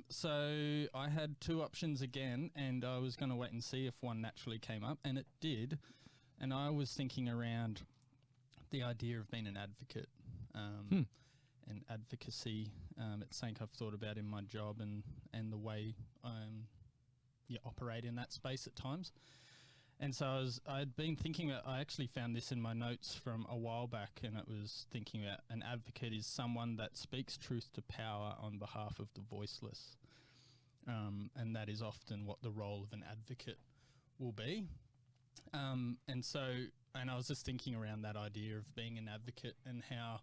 So I had two options again, and I was going to wait and see if one naturally came up, and it did. And I was thinking around the idea of being an advocate and advocacy. It's something I've thought about in my job and the way you operate in that space at times. And so I'd been thinking about, I actually found this in my notes from a while back, and it was thinking about an advocate is someone that speaks truth to power on behalf of the voiceless. And that is often what the role of an advocate will be. And I was just thinking around that idea of being an advocate and how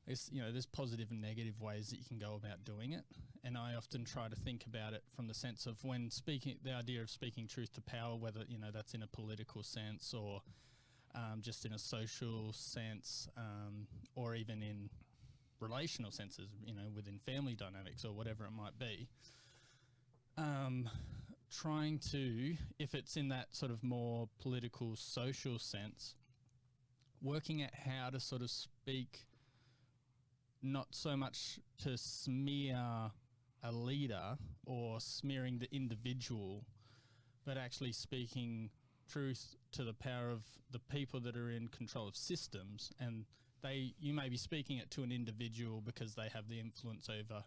there's positive and negative ways that you can go about doing it. And I often try to think about it from the sense of when speaking, the idea of speaking truth to power, whether, that's in a political sense or just in a social sense, or even in relational senses, within family dynamics or whatever it might be. Trying to, if it's in that sort of more political, social sense, working at how to sort of speak not so much to smear a leader or smearing the individual, but actually speaking truth to the power of the people that are in control of systems. And you may be speaking it to an individual because they have the influence over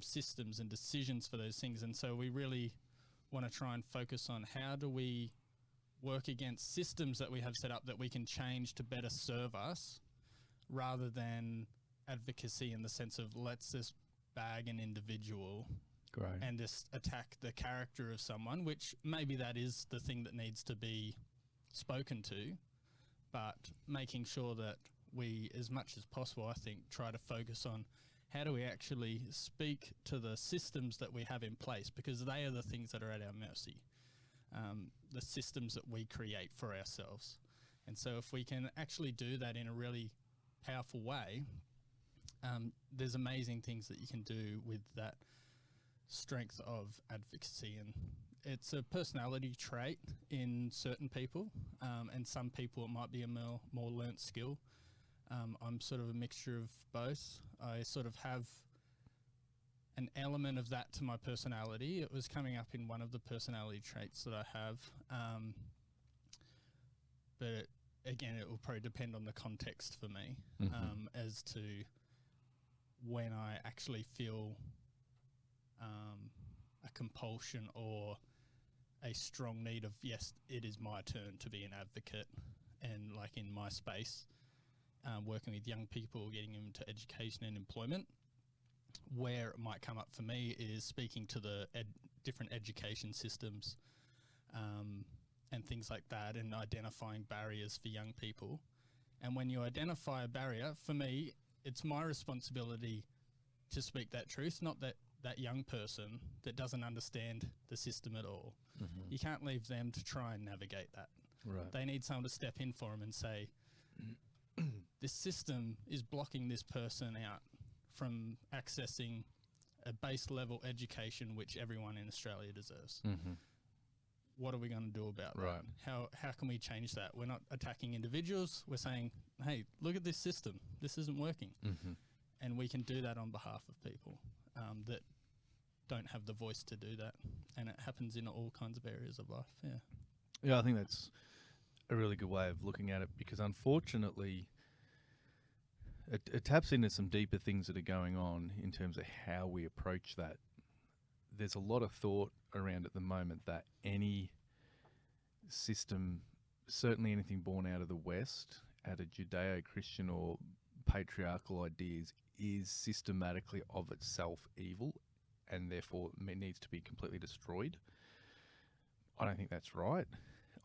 systems and decisions for those things. And so we really want to try and focus on how do we work against systems that we have set up that we can change to better serve us, rather than advocacy in the sense of let's just bag an individual and just attack the character of someone, which maybe that is the thing that needs to be spoken to, but making sure that we, as much as possible, I think, try to focus on how do we actually speak to the systems that we have in place, because they are the things that are at our mercy, the systems that we create for ourselves. And so if we can actually do that in a really powerful way, there's amazing things that you can do with that strength of advocacy. And it's a personality trait in certain people, and some people it might be a more learnt skill. I'm sort of a mixture of both. I sort of have an element of that to my personality. It was coming up in one of the personality traits that I have. But again, it will probably depend on the context for me, as to when I actually feel a compulsion or a strong need of, yes, it is my turn to be an advocate. And like in my space, working with young people, getting them into education and employment, where it might come up for me is speaking to the different education systems and things like that, and identifying barriers for young people. And when you identify a barrier, for me, it's my responsibility to speak that truth, not that young person that doesn't understand the system at all. You can't leave them to try and navigate that. Right. They need someone to step in for them and say, this system is blocking this person out from accessing a base level education which everyone in Australia deserves. What are we going to do about that? How can we change that? We're not attacking individuals. We're saying, hey, look at this system. This isn't working. And we can do that on behalf of people that don't have the voice to do that. And it happens in all kinds of areas of life. Yeah, I think that's a really good way of looking at it, because unfortunately it taps into some deeper things that are going on in terms of how we approach that. There's a lot of thought around at the moment that any system, certainly anything born out of the West, out of Judeo-Christian or patriarchal ideas, is systematically of itself evil and therefore needs to be completely destroyed. I don't think that's right.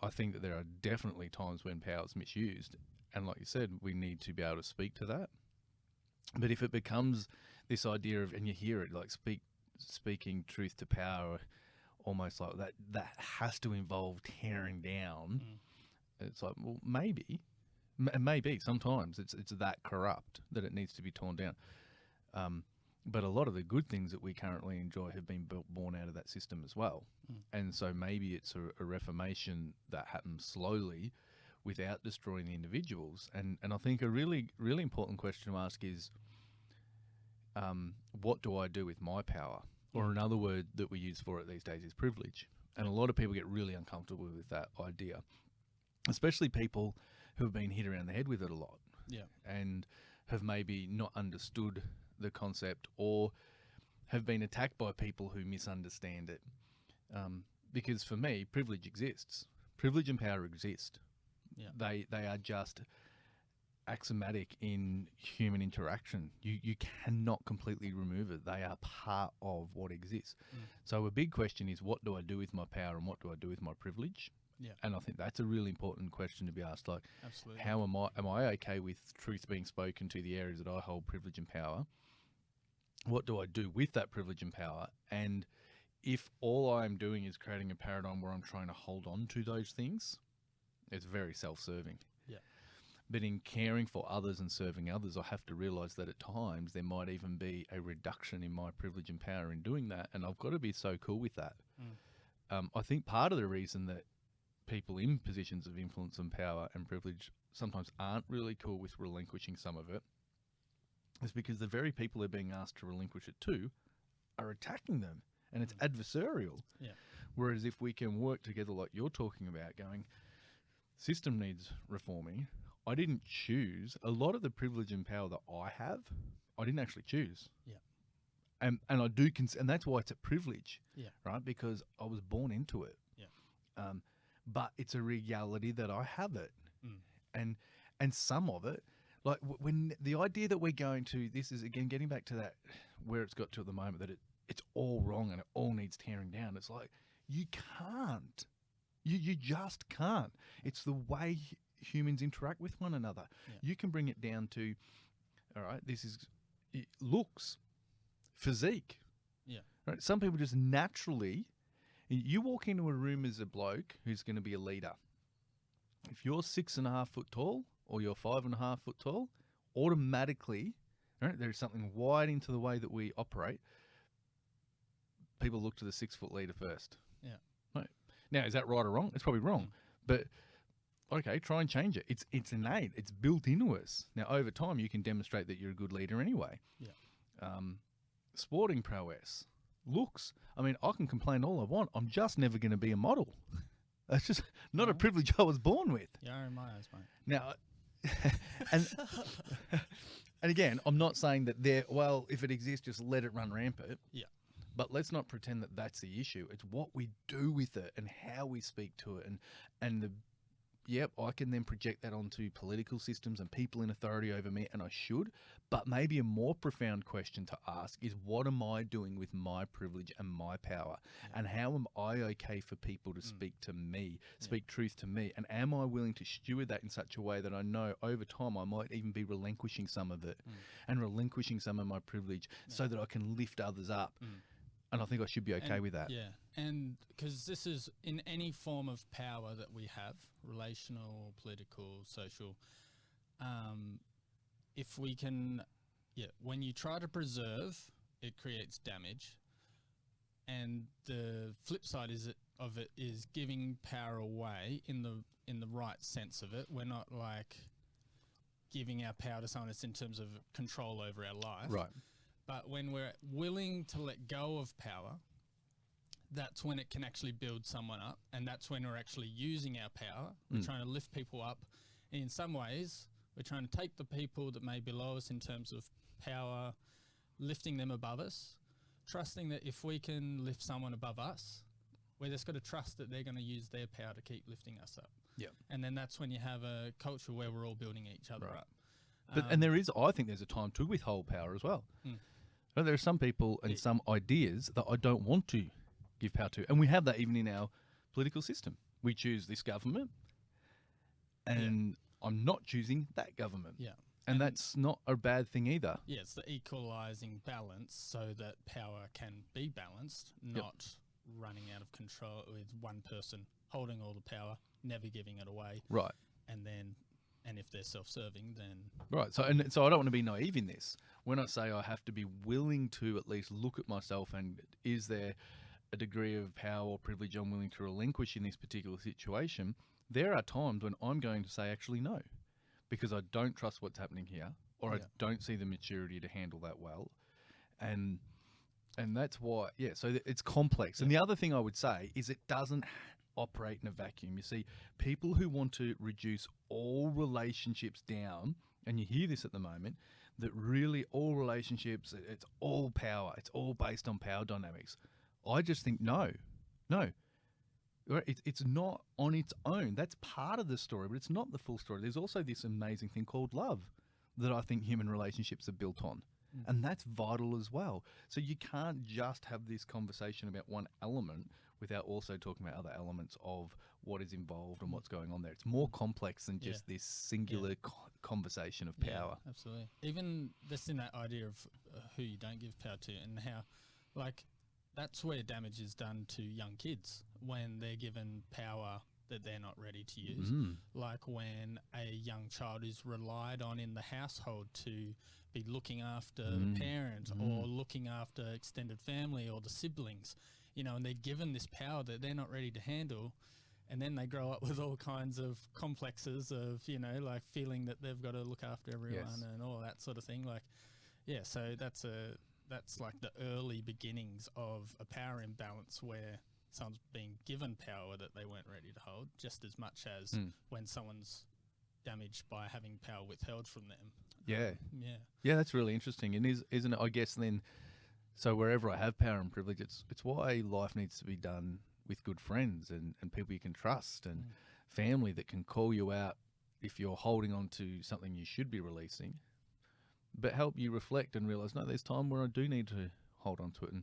I think that there are definitely times when power is misused, and like you said, we need to be able to speak to that. But if it becomes this idea of, and you hear it like speaking truth to power, almost like that has to involve tearing down. It's like, well, maybe sometimes it's that corrupt that it needs to be torn down. But a lot of the good things that we currently enjoy have been born out of that system as well. And so maybe it's a reformation that happens slowly without destroying the individuals. And I think a really, really important question to ask is what do I do with my power? Or another word that we use for it these days is privilege. And a lot of people get really uncomfortable with that idea, especially people who have been hit around the head with it a lot. Yeah. And have maybe not understood the concept or have been attacked by people who misunderstand it. Because for me, privilege exists. Privilege and power exist. Yeah. They are just axiomatic in human interaction. You cannot completely remove it. They are part of what exists. So a big question is, what do I do with my power and what do I do with my privilege? Yeah. And I think that's a really important question to be asked. Like, Absolutely. how am I okay with truth being spoken to the areas that I hold privilege and power? What do I do with that privilege and power? And if all I'm doing is creating a paradigm where I'm trying to hold on to those things, it's very self-serving. Yeah. But in caring for others and serving others, I have to realise that at times there might even be a reduction in my privilege and power in doing that, and I've got to be so cool with that. I think part of the reason that people in positions of influence and power and privilege sometimes aren't really cool with relinquishing some of it is because the very people they're being asked to relinquish it to are attacking them, and it's adversarial. Yeah. Whereas if we can work together like you're talking about, going, system needs reforming. I didn't choose a lot of the privilege and power that I have. I didn't actually choose. Yeah. And I do, and that's why it's a privilege. Yeah. Right. Because I was born into it. Yeah. But it's a reality that I have it, and some of it, like when the idea that we're going to, this is again getting back to that where it's got to at the moment, that it's all wrong and it all needs tearing down. It's like you can't. You just can't. It's the way humans interact with one another. Yeah. You can bring it down to, all right, this is looks, physique. Yeah. Right? Some people just naturally, you walk into a room as a bloke who's going to be a leader. If you're 6.5 foot tall or you're 5.5 foot tall, automatically, right, there's something wide into the way that we operate. People look to the 6 foot leader first. Yeah. Right. Now, is that right or wrong? It's probably wrong, but okay, try and change it. It's innate. It's built into us. Now, over time, you can demonstrate that you're a good leader anyway. Yeah. Sporting prowess, looks. I mean, I can complain all I want. I'm just never going to be a model. That's just not a privilege I was born with. Yeah, in my eyes, mate. Now, and and again, I'm not saying that if it exists, just let it run rampant. Yeah. But let's not pretend that that's the issue. It's what we do with it and how we speak to it, and I can then project that onto political systems and people in authority over me, and I should. But maybe a more profound question to ask is, what am I doing with my privilege and my power? Yeah. And how am I okay for people to speak to me, speak truth to me? And am I willing to steward that in such a way that I know over time I might even be relinquishing some of it and relinquishing some of my privilege so that I can lift others up? And I think I should be okay with that. Yeah, and because this is in any form of power that we have, relational, political, social, if we can, when you try to preserve, it creates damage. And the flip side of it is giving power away in the right sense of it. We're not like giving our power to someone else in terms of control over our life. Right. But when we're willing to let go of power, that's when it can actually build someone up, and that's when we're actually using our power. We're trying to lift people up. And in some ways, we're trying to take the people that may below us in terms of power, lifting them above us, trusting that if we can lift someone above us, we're just got to trust that they're going to use their power to keep lifting us up. Yeah. And then that's when you have a culture where we're all building each other up. But and I think there's a time to withhold power as well. There are some people and some ideas that I don't want to give power to. And we have that even in our political system. We choose this government and I'm not choosing that government. Yeah. And that's not a bad thing either. Yeah, it's the equalising balance so that power can be balanced, not running out of control with one person holding all the power, never giving it away. Right. And if they're self-serving, then... Right. So I don't want to be naive in this. When I say I have to be willing to at least look at myself and is there a degree of power or privilege I'm willing to relinquish in this particular situation, there are times when I'm going to say actually no, because I don't trust what's happening here, or I don't see the maturity to handle that well. and that's why, so it's complex. And the other thing I would say is it doesn't operate in a vacuum. You see, people who want to reduce all relationships down, and you hear this at the moment, that really all relationships, it's all power. It's all based on power dynamics. I just think no. It's not on its own. That's part of the story, but it's not the full story. There's also this amazing thing called love that I think human relationships are built on. And that's vital as well. So you can't just have this conversation about one element without also talking about other elements of what is involved and what's going on there. It's more complex than just this singular conversation of power. Yeah, absolutely. Even just in that idea of who you don't give power to, and how, like, that's where damage is done to young kids when they're given power that they're not ready to use. Like when a young child is relied on in the household to be looking after the parent or looking after extended family or the siblings, you know, and they're given this power that they're not ready to handle. And then they grow up with all kinds of complexes of, you know, like feeling that they've got to look after everyone and all that sort of thing. Like, so that's like the early beginnings of a power imbalance where someone's being given power that they weren't ready to hold, just as much as when someone's damaged by having power withheld from them. Yeah, that's really interesting. And isn't it, I guess then, so wherever I have power and privilege, it's why life needs to be done with good friends and people you can trust and family that can call you out if you're holding on to something you should be releasing, but help you reflect and realise, no, there's time where I do need to hold on to it.